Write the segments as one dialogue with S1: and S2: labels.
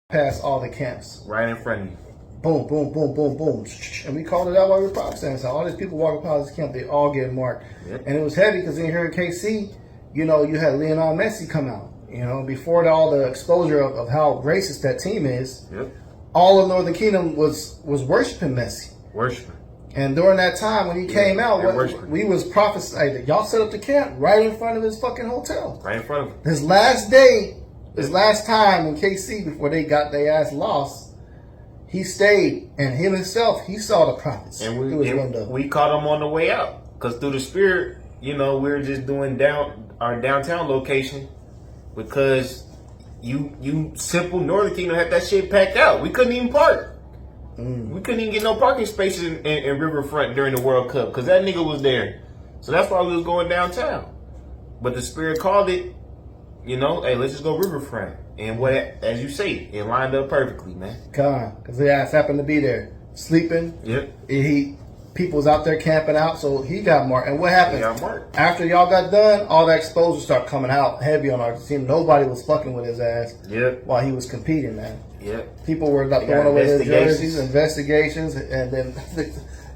S1: past all the camps.
S2: Right in front of you.
S1: Boom, boom, boom, boom, boom. And we called it out while we were prophesying. So all these people walking past this camp, they all get marked.
S2: Yep.
S1: And it was heavy because in here in KC, you know, you had Lionel Messi come out. You know, before all the exposure of how racist that team is,
S2: Yep.
S1: all of Northern Kingdom was worshiping Messi.
S2: Worshiping.
S1: And during that time when he came out,
S2: worshiping.
S1: we was prophesying that y'all set up the camp right in front of his fucking hotel.
S2: Right in front of him.
S1: His last day, his last time in KC before they got their ass lost, he stayed, and him himself, he saw the prophets through his window.
S2: We caught him on the way out, because through the Spirit, you know, we were just doing our downtown location, because you simple Northern Kingdom had that shit packed out. We couldn't even park. We couldn't even get no parking spaces in Riverfront during the World Cup, because that nigga was there. So that's why we was going downtown. But the Spirit called it, you know, hey, let's just go Riverfront. And what, as you say, it lined up perfectly, man.
S1: Because the ass happened to be there, sleeping.
S2: Yep.
S1: People was out there camping out, so he got marked. And what happened?
S2: He got marked.
S1: After y'all got done, all that exposure started coming out heavy on our team. Nobody was fucking with his ass.
S2: Yep.
S1: While he was competing, man.
S2: Yep.
S1: People were throwing away their jerseys, investigations, and then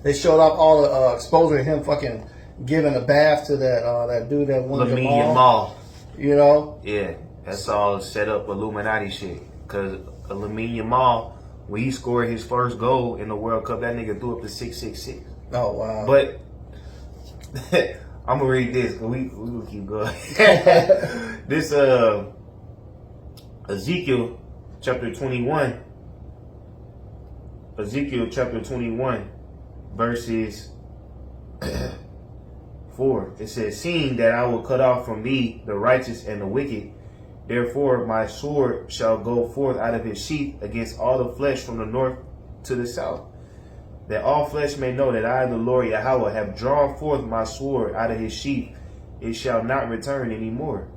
S1: they showed off all the exposure of him fucking giving a bath to that dude that won
S2: Jamal.
S1: You know?
S2: Yeah. That's all set up Illuminati shit. Because Lamine Yamal, when he scored his first goal in the World Cup, that nigga threw up to 666.
S1: Oh, wow.
S2: But I'm going to read this because we will keep going. This Ezekiel chapter 21, verses 4. It says, seeing that I will cut off from thee the righteous and the wicked, therefore my sword shall go forth out of his sheath against all the flesh from the north to the south, that all flesh may know that I, the Lord Yahweh, have drawn forth my sword out of his sheath. It shall not return any more.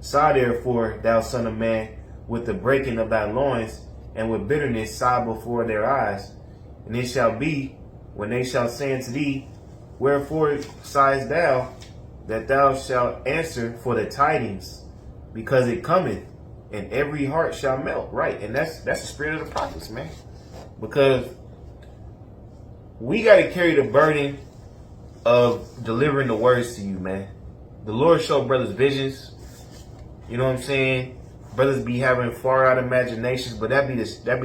S2: Sigh therefore, thou son of man, with the breaking of thy loins, and with bitterness sigh before their eyes. And it shall be, when they shall say unto thee, wherefore sighest thou, that thou shalt answer for the tidings, because it cometh, and every heart shall melt. Right, and that's the spirit of the prophets, man. Because we got to carry the burden of delivering the words to you, man. The Lord showed brothers visions. You know what I'm saying? Brothers be having far out imaginations, but that be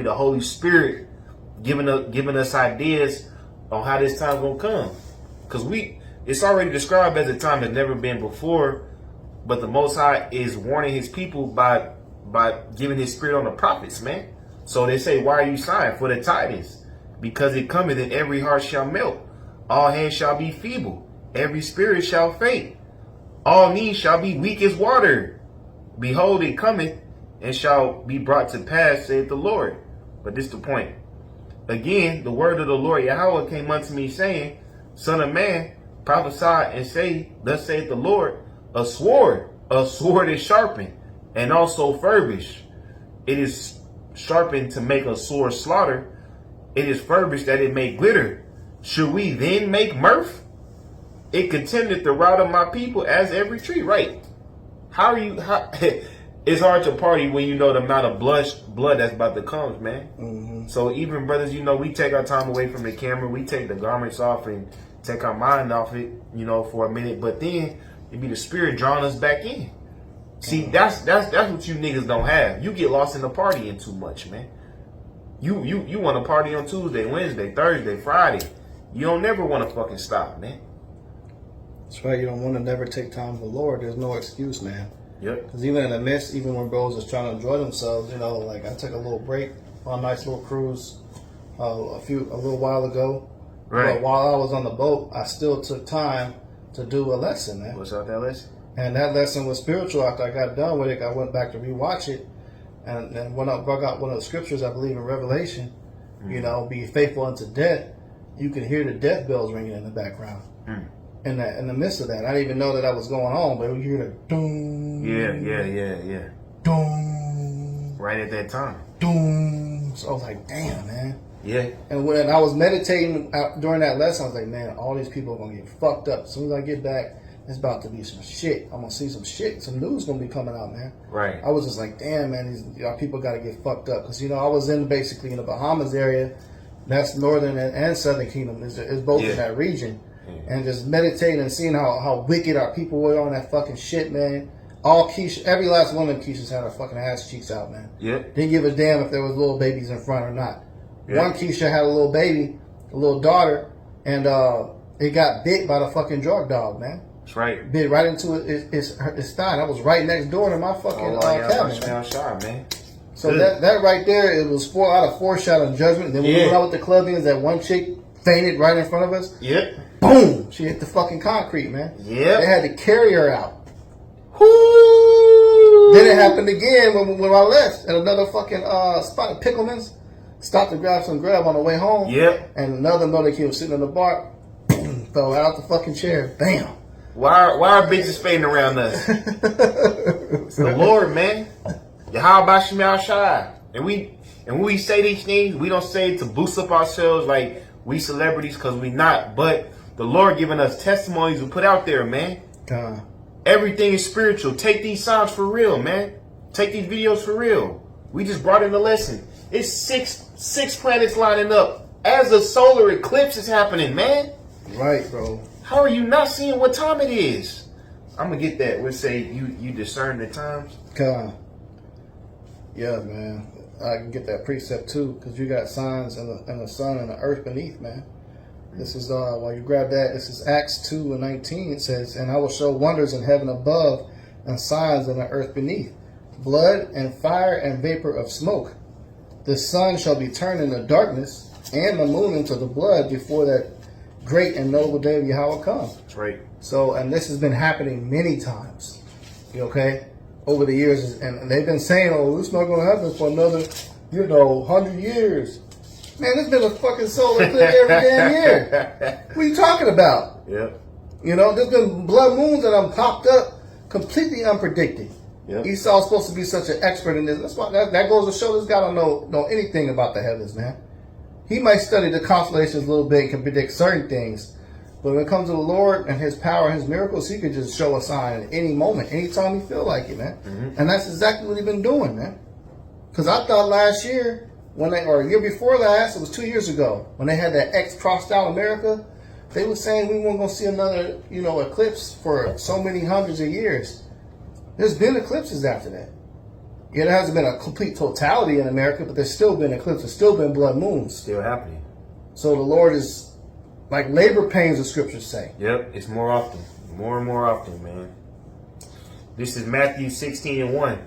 S2: the Holy Spirit giving us ideas on how this time gonna come. Because it's already described as a time that's never been before. But the Most High is warning his people by giving his spirit on the prophets, man. So they say, why are you sighing? For the tidings. Because it cometh, and every heart shall melt. All hands shall be feeble. Every spirit shall faint. All knees shall be weak as water. Behold, it cometh, and shall be brought to pass, saith the Lord. But this is the point. Again, the word of the Lord Yahweh came unto me, saying, Son of man, prophesy and say, thus saith the Lord, a sword is sharpened, and also furbished. It is sharpened to make a sore slaughter. It is furbished that it may glitter. Should we then make mirth? It contendeth the rout of my people as every tree. Right. It's hard to party when you know the amount of blood that's about to come, man. Mm-hmm. So even brothers, you know, we take our time away from the camera. We take the garments off and take our mind off it, you know, for a minute. But then it be the spirit drawing us back in. See, that's what you niggas don't have. You get lost in the partying too much, man. You want to party on Tuesday, Wednesday, Thursday, Friday. You don't never want to fucking stop, man.
S1: That's right. You don't want to never take time for the Lord. There's no excuse, man.
S2: Yep.
S1: Because even in the midst, even when bros is trying to enjoy themselves, you know, like I took a little break on a nice little cruise a little while ago.
S2: Right.
S1: But while I was on the boat, I still took time to do a lesson, man.
S2: What's up, that lesson?
S1: And that lesson was spiritual. After I got done with it, I went back to rewatch it. And when I got one of the scriptures, I believe in Revelation, you know, be faithful unto death, you can hear the death bells ringing in the background. In the midst of that, I didn't even know that was going on, but you hear the doom.
S2: Yeah.
S1: Doom.
S2: Right at that time.
S1: Doom. So I was like, damn, man.
S2: Yeah.
S1: And when I was meditating during that lesson, I was like, man, all these people are going to get fucked up. As soon as I get back, it's about to be some shit. I'm gonna see some shit. Some news gonna be coming out, man.
S2: Right.
S1: I was just like, damn, man, these people got to get fucked up because I was basically in the Bahamas area. That's northern and southern kingdom. Is both in that region, and just meditating and seeing how wicked our people were on that fucking shit, man. All Keisha, every last one of them Keishas had her fucking ass cheeks out, man.
S2: Yep.
S1: Didn't give a damn if there was little babies in front or not.
S2: Yep.
S1: One Keisha had a little baby, a little daughter, and it got bit by the fucking drug dog, man.
S2: That's right.
S1: Bit right into his thigh. That was right next door to my fucking cabin.
S2: Man.
S1: So that right there, it was 4 out of 4 shot on judgment. Then we went out with the club ends, that one chick fainted right in front of us.
S2: Yep.
S1: Boom! She hit the fucking concrete, man.
S2: Yep.
S1: They had to carry her out.
S2: Whoo!
S1: Then it happened again when I left at another fucking spot at Pickleman's. Stopped to grab some grub on the way home.
S2: Yep.
S1: And another mother kid was sitting in the bar. Fell right out the fucking chair. Bam.
S2: Why are bitches fading around us? It's the Lord, man. Yahweh Shemel Shai. And when we say these things, we don't say it to boost up ourselves like we celebrities, because we not. But the Lord giving us testimonies to put out there, man. Everything is spiritual. Take these signs for real, man. Take these videos for real. We just brought in a lesson. It's six planets lining up as a solar eclipse is happening, man.
S1: Right, bro.
S2: How are you not seeing what time it is? I'm gonna get that. We'll say you discern the times.
S1: Yeah, man. I can get that precept too, because you got signs in the sun and the earth beneath, man. This is while you grab that, this is Acts 2:19. It says, "And I will show wonders in heaven above and signs in the earth beneath, blood and fire and vapor of smoke. The sun shall be turned into darkness and the moon into the blood before that great and noble day of Yahweh comes."
S2: That's right.
S1: So, and this has been happening many times, over the years, and they've been saying, "Oh, it's not going to happen for another, 100 years." Man, there's been a fucking solar eclipse every damn year. What are you talking about?
S2: Yep.
S1: There's been blood moons that have popped up completely unpredicted.
S2: Yep.
S1: Esau's supposed to be such an expert in this. That's why that goes to show this guy don't know anything about the heavens, man. He might study the constellations a little bit and can predict certain things. But when it comes to the Lord and His power and His miracles, He could just show a sign at any moment, anytime He feel like it, man. Mm-hmm. And that's exactly what He's been doing, man. Because I thought last year, or a year before last, it was 2 years ago, when they had that X crossed out America, they were saying we weren't going to see another, eclipse for so many hundreds of years. There's been eclipses after that. Yeah, there hasn't been a complete totality in America, but there's still been eclipses, still been blood moons.
S2: Still happening.
S1: So the Lord is like labor pains, the scriptures say.
S2: Yep, it's more often. More and more often, man. This is Matthew 16:1.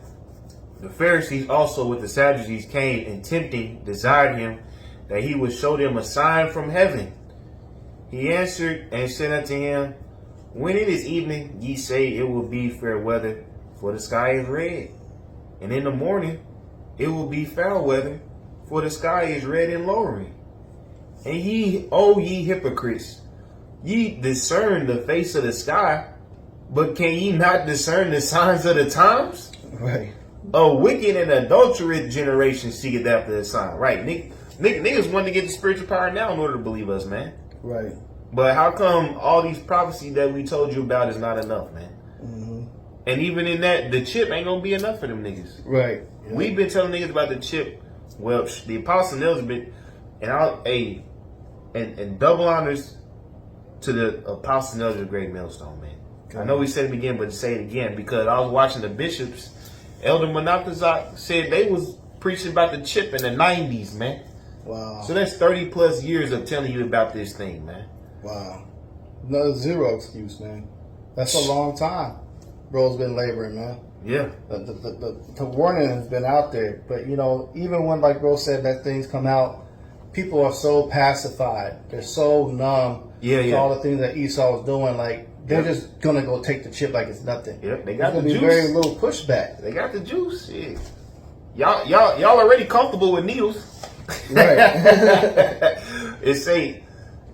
S2: The Pharisees also with the Sadducees came, and tempting desired him that he would show them a sign from heaven. He answered and said unto him, When it is evening, ye say it will be fair weather, for the sky is red. And in the morning, it will be foul weather, for the sky is red and lowering. And ye, O ye hypocrites, ye discern the face of the sky, but can ye not discern the signs of the times?
S1: Right.
S2: A wicked and adulterous generation seeketh after the sign. Right. Niggas want to get the spiritual power now in order to believe us, man.
S1: Right.
S2: But how come all these prophecies that we told you about is not enough, man? Mm-hmm. And even in that, the chip ain't going to be enough for them niggas.
S1: Right. Yeah.
S2: We've been telling niggas about the chip. Well, the Apostle Nels been, and double honors to the Apostle Nels of Great Millstone, man. Okay. I know we said it again, but to say it again, because I was watching the bishops. Elder Monatazak said they was preaching about the chip in the 90s, man.
S1: Wow.
S2: So that's 30 plus years of telling you about this thing, man.
S1: Wow. No, zero excuse, man. That's a long time. Bro's been laboring, man.
S2: Yeah.
S1: The warning has been out there. But, even when, like Bro said, that things come out, people are so pacified. They're so numb to all the things that Esau was doing. Like, they're just going to go take the chip like it's nothing.
S2: Yep, they got the juice.
S1: There's going to be very little pushback.
S2: They got the juice. Yeah. Y'all already comfortable with needles.
S1: Right.
S2: It say,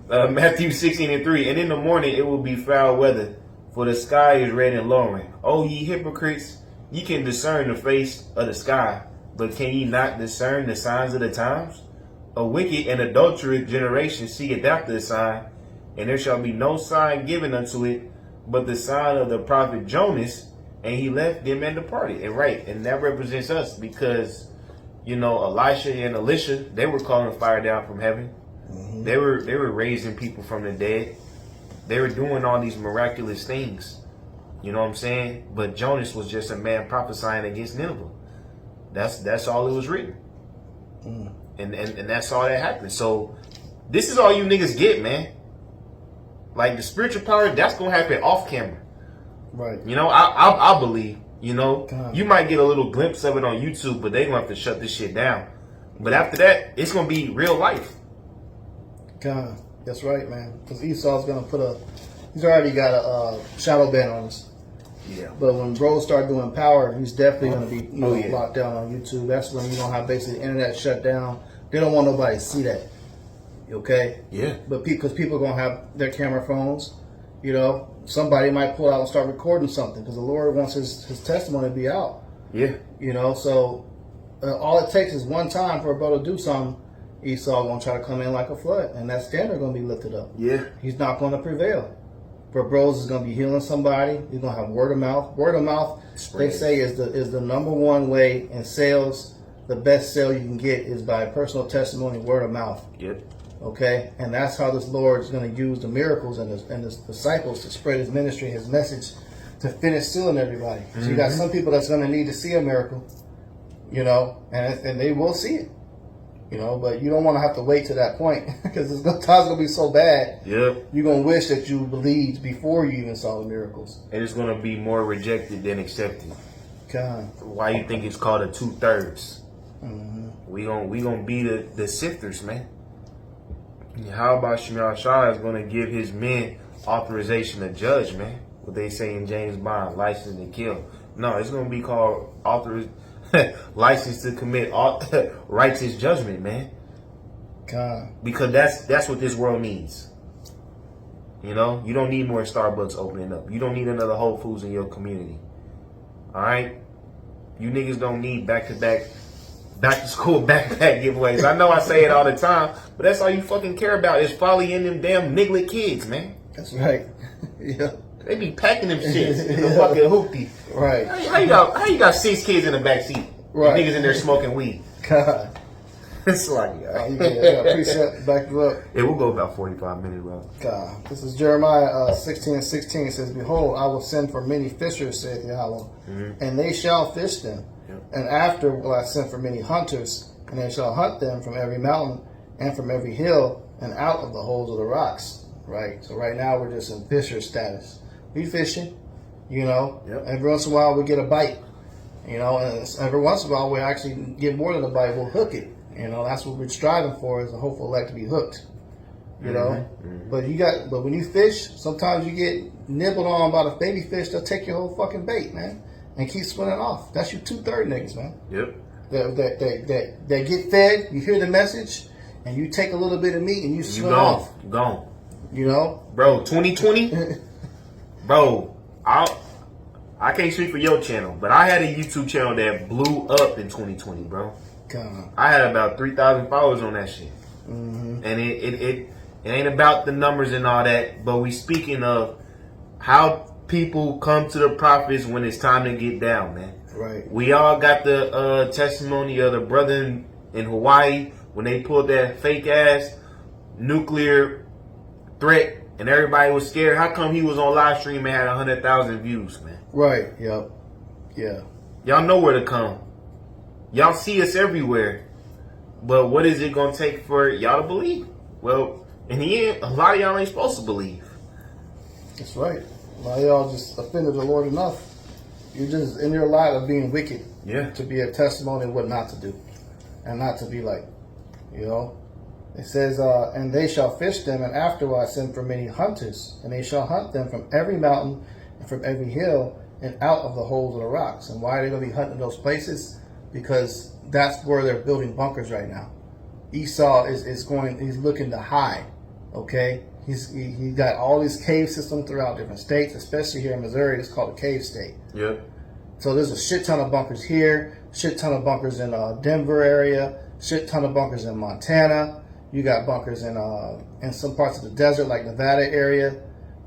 S2: Matthew 16:3, and in the morning it will be foul weather, for the sky is red and lowering. O ye hypocrites, ye can discern the face of the sky, but can ye not discern the signs of the times? A wicked and adulterous generation seeketh after a sign, and there shall be no sign given unto it, but the sign of the prophet Jonas, and he left them and departed. And right, and that represents us because, you know, Elisha and Elisha, they were calling fire down from heaven. Mm-hmm. They were raising people from the dead. They were doing all these miraculous things. You know what I'm saying? But Jonas was just a man prophesying against Nineveh. That's all it was written. Mm. And that's all that happened. So this is all you niggas get, man. Like the spiritual power, that's gonna happen off camera.
S1: Right.
S2: You know, I believe, you know,
S1: God.
S2: you might get a little glimpse of it on YouTube, but they gonna have to shut this shit down. But after that, it's gonna be real life.
S1: God, that's right, man. Because Esau's gonna he's already got a shadow ban on us.
S2: Yeah.
S1: But when bros start doing power, he's definitely gonna be locked down on YouTube. That's when you're gonna have basically the internet shut down. They don't want nobody to see that. Okay?
S2: Yeah.
S1: But because people are gonna have their camera phones, you know, somebody might pull out and start recording something because the Lord wants his testimony to be out.
S2: Yeah.
S1: You know, so all it takes is one time for a brother to do something. Esau gonna try to come in like a flood, and that standard gonna be lifted up.
S2: Yeah.
S1: He's not gonna prevail. For bros is gonna be healing somebody. He's gonna have word of mouth. Word of mouth, they say, is the number one way in sales. The best sale you can get is by personal testimony, word of mouth.
S2: Yep.
S1: Okay, and that's how this Lord is going to use the miracles and his disciples to spread his ministry, his message, to finish sealing everybody. Mm-hmm. So you got some people that's going to need to see a miracle, you know, and they will see it, you know. But you don't want to have to wait to that point because time's going to be so bad.
S2: Yep.
S1: You're going to wish that you believed before you even saw the miracles.
S2: And it's going to be more rejected than accepted.
S1: God.
S2: Why you think it's called a 2/3?
S1: Mm-hmm.
S2: We gonna be the sifters, man. How about Shemel Shah is going to give his men authorization to judge, man? What they say in James Bond, license to kill. No, it's going to be called license to commit righteous judgment, man.
S1: God.
S2: Because that's what this world needs. You know, you don't need more Starbucks opening up. You don't need another Whole Foods in your community. All right? You niggas don't need back-to-back back to school backpack giveaways. I know I say it all the time, but that's all you fucking care about is Folly and them damn niglet kids, man.
S1: That's right. Yeah.
S2: They be packing them shits in the fucking hoopty.
S1: Right.
S2: How you got 6 kids in the back seat?
S1: Right.
S2: Niggas in there smoking weed.
S1: God.
S2: It's like,
S1: appreciate back you up.
S2: It will go about 45 minutes, bro.
S1: God. This is Jeremiah 16:16. It says, "Behold, I will send for many fishers, saith Yahweh, and they shall fish them. And after will I send for many hunters, and they shall hunt them from every mountain and from every hill and out of the holes of the rocks." Right? So right now we're just in fisher status. We fishing, you know.
S2: Yep.
S1: Every once in a while we get a bite, you know, and every once in a while we actually get more than a bite. We'll hook it. You know, that's what we're striving for, is a hopeful elect to be hooked. You know? Mm-hmm. But when you fish, sometimes you get nibbled on by the baby fish. They'll take your whole fucking bait, man, and keep swimming off. That's your 2/3 niggas, man.
S2: Yep.
S1: That get fed, you hear the message, and you take a little bit of meat and you swim off.
S2: You gone.
S1: You know?
S2: Bro, 2020? Bro, I can't speak for your channel, but I had a YouTube channel that blew up in 2020, bro.
S1: God.
S2: I had about 3,000 followers on that shit. Mm-hmm. And it ain't about the numbers and all that, but we speaking of how people come to the prophets when it's time to get down, man.
S1: Right.
S2: We all got the testimony of the brother in Hawaii when they pulled that fake ass nuclear threat and everybody was scared. How come he was on live stream and had 100,000 views, man?
S1: Right. Yep. Yeah.
S2: Y'all know where to come. Y'all see us everywhere. But what is it going to take for y'all to believe? Well, in the end, a lot of y'all ain't supposed to believe.
S1: That's right. A lot of y'all just offended the Lord enough. You're just in your light of being wicked.
S2: Yeah.
S1: To be a testimony of what not to do. And not to be like, you know. It says, and they shall fish them, and afterward I send for many hunters, and they shall hunt them from every mountain and from every hill and out of the holes of the rocks. And why are they going to be hunting those places? Because that's where they're building bunkers right now. Esau is looking to hide. Okay, he got all these cave systems throughout different states, especially here in Missouri. It's called a cave state.
S2: Yep.
S1: So there's a shit ton of bunkers here, shit ton of bunkers in Denver area, shit ton of bunkers in Montana. You got bunkers in some parts of the desert like Nevada area.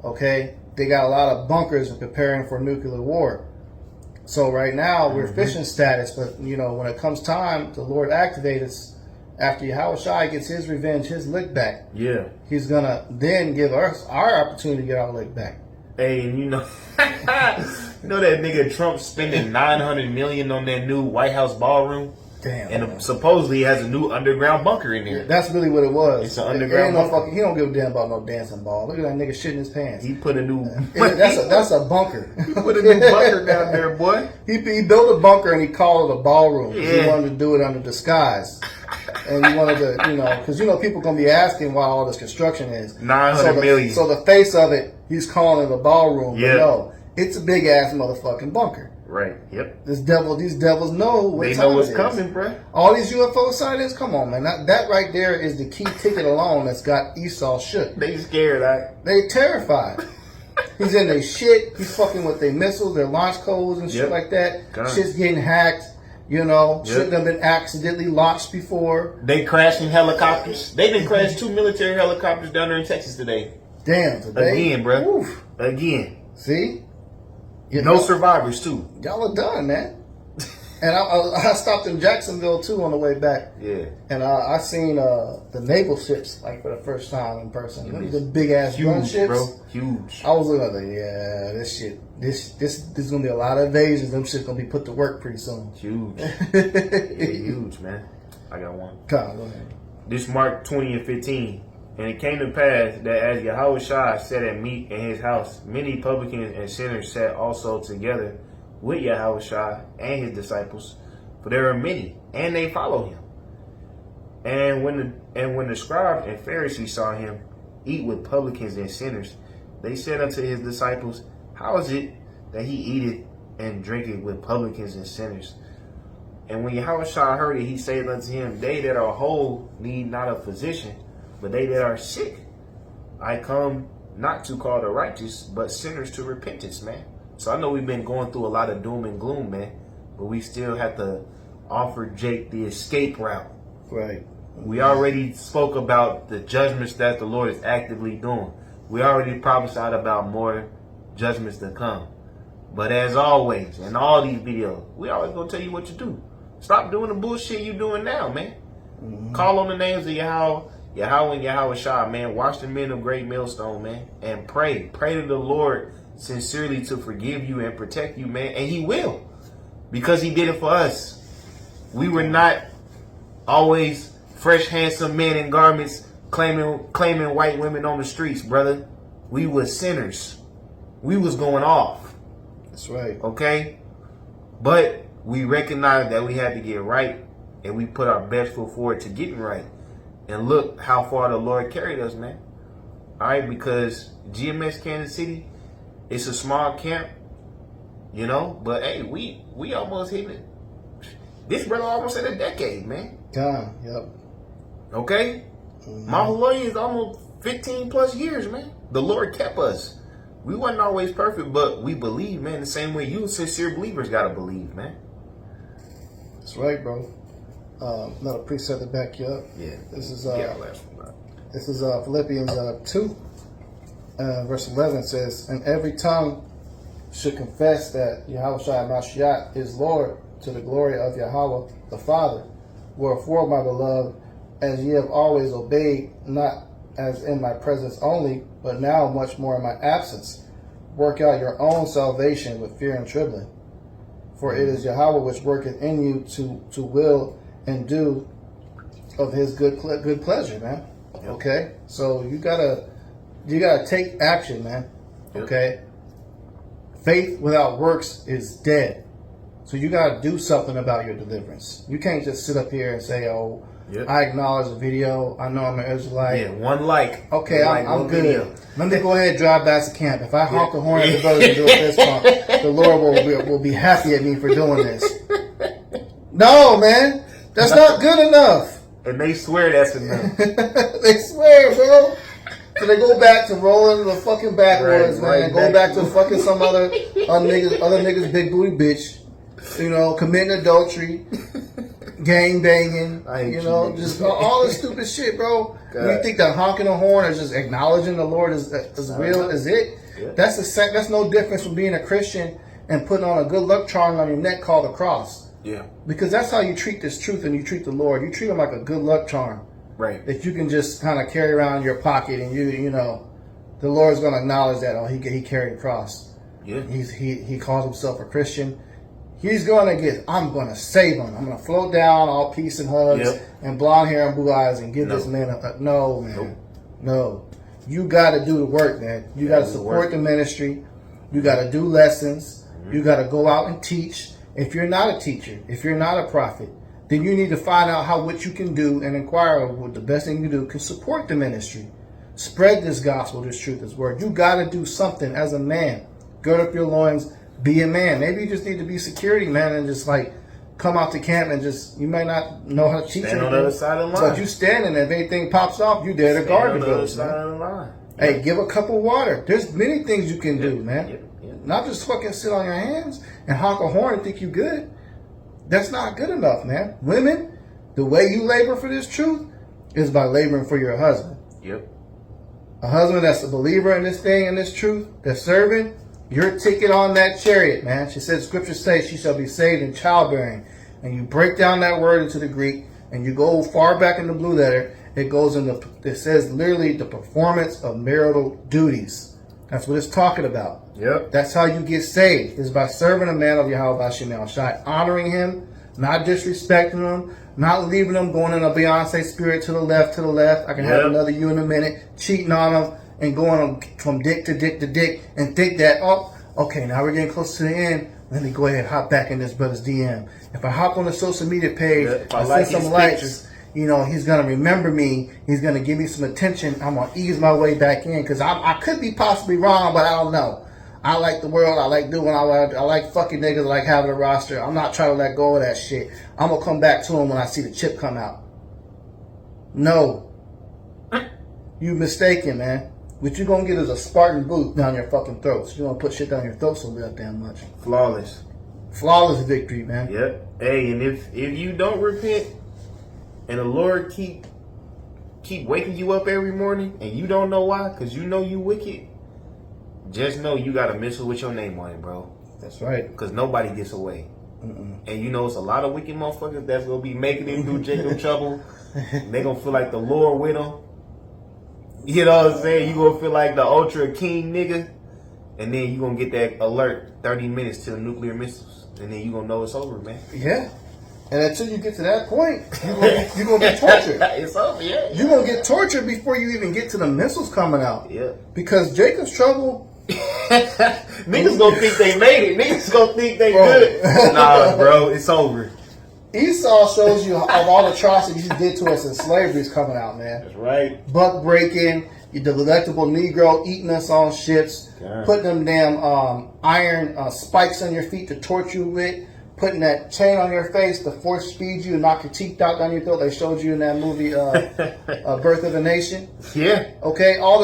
S1: Okay, they got a lot of bunkers and preparing for nuclear war. So right now we're fishing status, but when it comes time, the Lord activates us. After Yahushua gets his revenge, his lick back, he's gonna then give us our opportunity to get our lick back.
S2: Hey, and you know that nigga Trump spending $900 million on that new White House ballroom.
S1: Damn.
S2: And supposedly he has a new underground bunker in there.
S1: That's really what it was.
S2: It's an underground bunker.
S1: He don't give a damn about no dancing ball. Look at that nigga shitting his pants.
S2: He put a new.
S1: That's a bunker.
S2: He put a new bunker down there, boy.
S1: He built a bunker and he called it a ballroom.
S2: Yeah.
S1: He wanted to do it under disguise. And he wanted to, because people gonna be asking why all this construction is.
S2: $900 million.
S1: So the face of it, he's calling it a ballroom.
S2: Yeah.
S1: But no, it's a big ass motherfucking bunker.
S2: Right. Yep.
S1: These devils know what
S2: they
S1: time
S2: know what's
S1: it is.
S2: coming, bro.
S1: All these UFO sightings, come on, man. That right there is the key ticket alone that's got Esau shook.
S2: They scared,
S1: They terrified. He's in their shit. He's fucking with their missiles, their launch codes and shit like that. Shit's getting hacked. Shouldn't have been accidentally launched before.
S2: They crashing helicopters. They done crashed 2 military helicopters down there in Texas today.
S1: Damn, today?
S2: Again, bro.
S1: Oof.
S2: Again.
S1: See?
S2: No survivors, too.
S1: Y'all are done, man. And I stopped in Jacksonville, too, on the way back.
S2: Yeah.
S1: And I seen the naval ships, for the first time in person. The big-ass gunships.
S2: Bro. Huge.
S1: I was looking at this shit. This is going to be a lot of invasions. Them shit's going to be put to work pretty soon.
S2: Huge. Huge, man. I got one.
S1: Go ahead.
S2: This Mark 20 and 15. And it came to pass that as Yahushua sat at meat in his house, many publicans and sinners sat also together with Yahushua and his disciples, for there are many, and they follow him. And when the scribes and Pharisees saw him eat with publicans and sinners, they said unto his disciples, How is it that he eateth and drinketh with publicans and sinners? And when Yahushua heard it, he said unto him, They that are whole need not a physician, but they that are sick. I come not to call the righteous, but sinners to repentance, man. So I know we've been going through a lot of doom and gloom, man, but we still have to offer Jake the escape route.
S1: Right.
S2: We already spoke about the judgments that the Lord is actively doing. We already prophesied about more judgments to come. But as always, in all these videos, we always gonna tell you what to do. Stop doing the bullshit you doing now, man. Call on the names of Yahweh and Yahushua, man. Watch the men of Great Millstone, man. And pray. Pray to the Lord sincerely to forgive you and protect you, man. And he will. Because he did it for us. We were not always fresh, handsome men in garments claiming white women on the streets, brother. We was sinners. We was going off.
S1: That's right.
S2: Okay? But we recognized that we had to get right. And we put our best foot forward to getting right. And look how far the Lord carried us, man. All right, because GMS Kansas City, it's a small camp, but hey, we almost hit it. This brother almost hit a decade, man.
S1: God, yep.
S2: Okay? Mount Loya is almost 15 plus years, man. The Lord kept us. We wasn't always perfect, but we believe, man, the same way you sincere believers gotta believe, man.
S1: That's right, bro. Another precept to back you up.
S2: Yeah.
S1: This is
S2: last one.
S1: This is Philippians 2, verse 11 says, And every tongue should confess that Yahushua Mashiach is Lord, to the glory of Yahweh the Father. Wherefore, my beloved, as ye have always obeyed, not as in my presence only, but now much more in my absence, work out your own salvation with fear and trembling. For it is Yahweh which worketh in you to will and do of his good pleasure, man. Okay? So you gotta take action, man. Okay? Faith without works is dead. So you gotta do something about your deliverance. You can't just sit up here and say, oh, I acknowledge the video. I know I'm an Israelite.
S2: Yeah, one like.
S1: Okay, I'm good.
S2: Video.
S1: Let me go ahead and drive back to camp. If I honk a horn at the brothers and do a fist pump, the Lord will be happy at me for doing this. No, man. That's not good enough.
S2: And they swear that's enough.
S1: They swear, bro. So they go back to rolling the fucking backwoods, man. Go back to fucking some other niggas big booty bitch. Committing adultery, gang banging, just all this stupid shit, bro. You think that honking a horn is just acknowledging the Lord is real? Is it?
S2: Yeah.
S1: That's no difference from being a Christian and putting on a good luck charm on your neck called a cross.
S2: Yeah.
S1: Because that's how you treat this truth and you treat the Lord. You treat him like a good luck charm.
S2: Right.
S1: That you can just kind of carry around in your pocket, and you know, the Lord's going to acknowledge that. Oh, he carried a cross.
S2: Yeah.
S1: He calls himself a Christian. He's going to get. I'm going to save him. I'm going to float down, all peace and hugs, and blonde hair and blue eyes, and give this man a no, man.
S2: Nope.
S1: No, you got to do the work, man. You got to support the ministry. You got to do lessons. Mm-hmm. You got to go out and teach. If you're not a teacher, if you're not a prophet, then you need to find out what you can do and inquire what the best thing you can do can support the ministry. Spread this gospel, this truth, this word. You got to do something as a man. Gird up your loins, be a man. Maybe you just need to be security, man, and just like come out to camp and just, you might not know how to teach
S2: stand on the other side of the line.
S1: But you standing there, if anything pops off, you there to guard the building.
S2: Side of the line.
S1: Hey, give a cup of water. There's many things you can do, man.
S2: Yeah.
S1: Not just fucking sit on your hands and honk a horn and think you good. That's not good enough, man. Women, the way you labor for this truth is by laboring for your husband.
S2: Yep.
S1: A husband that's a believer in this thing and this truth, that's serving, your ticket on that chariot, man. She said, scriptures say she shall be saved in childbearing. And you break down that word into the Greek and you go far back in the blue letter, it says literally the performance of marital duties. That's what it's talking about.
S2: Yep.
S1: That's how you get saved, is by serving a man of Yahweh Hashem Shai, honoring him, not disrespecting him, not leaving him going in a Beyonce spirit to the left. I can have another you in a minute, cheating on him and going from dick to dick to dick and think that, oh, okay, now we're getting close to the end. Let me go ahead and hop back in this brother's DM. If I hop on the social media page, I send some likes, you know, he's going to remember me. He's going to give me some attention. I'm going to ease my way back in because I could be possibly wrong, but I don't know. I like the world. I like doing I like fucking niggas. I like having a roster. I'm not trying to let go of that shit. I'm going to come back to him when I see the chip come out. No. You mistaken, man. What you're going to get is a Spartan boot down your fucking throats. You're going to put shit down your throat so damn much.
S2: Flawless
S1: victory, man.
S2: Yep. Hey, and if you don't repent and the Lord keep waking you up every morning and you don't know why, because you know you wicked, just know you got a missile with your name on it, bro.
S1: That's right.
S2: Because nobody gets away.
S1: Mm-mm.
S2: And you know it's a lot of wicked motherfuckers that's going to be making it through Jacob trouble. They going to feel like the Lord with them. You know what I'm saying? You going to feel like the ultra king nigga. And then you going to get that alert 30 minutes to the nuclear missiles. And then you going to know it's over, man.
S1: Yeah. And until you get to that point, you're going to get tortured.
S2: It's over, yeah.
S1: You're going to get tortured before you even get to the missiles coming out.
S2: Yeah.
S1: Because Jacob's trouble...
S2: Niggas gonna think they made it. Niggas gonna think they good. Nah, bro, it's over.
S1: Esau shows you of all the atrocities he did to us in slavery is coming out, man.
S2: That's right.
S1: Buck breaking, the delectable Negro eating us on ships, putting them damn iron spikes on your feet to torture you with, putting that chain on your face to force feed you and knock your teeth out down your throat. They showed you in that movie, Birth of a Nation.
S2: Yeah.
S1: Okay, all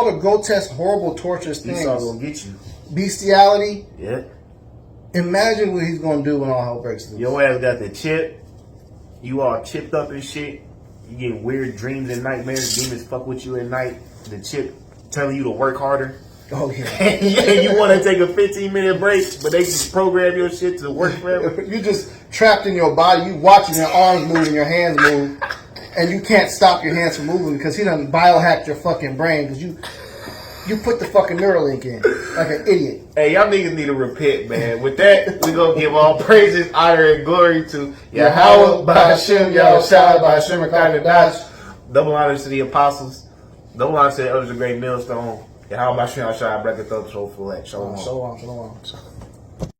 S1: the grotesque, horrible, torturous things.
S2: Esau gonna get you.
S1: Bestiality.
S2: Yeah.
S1: Imagine what he's gonna do when all hell breaks loose.
S2: Your ass got the chip. You all chipped up and shit. You get weird dreams and nightmares. Demons fuck with you at night. The chip telling you to work harder.
S1: Oh yeah.
S2: And you want to take a 15-minute break, but they just program your shit to work forever.
S1: You're just trapped in your body. You watching your arms move and your hands move, and you can't stop your hands from moving because he done biohacked your fucking brain because you put the fucking Neuralink in like an idiot.
S2: Hey, y'all niggas need to repent, man. With that, we gonna give all praises, honor, and glory to Yahweh, Ba'ashem, Yahushua, Ba'ashem, Dash. Double honors to the apostles. Double honors to the elders of the great millstone. Yahweh, Ba'ashem, Yahushua, Ba'ashem, Shalom.
S1: Shalom.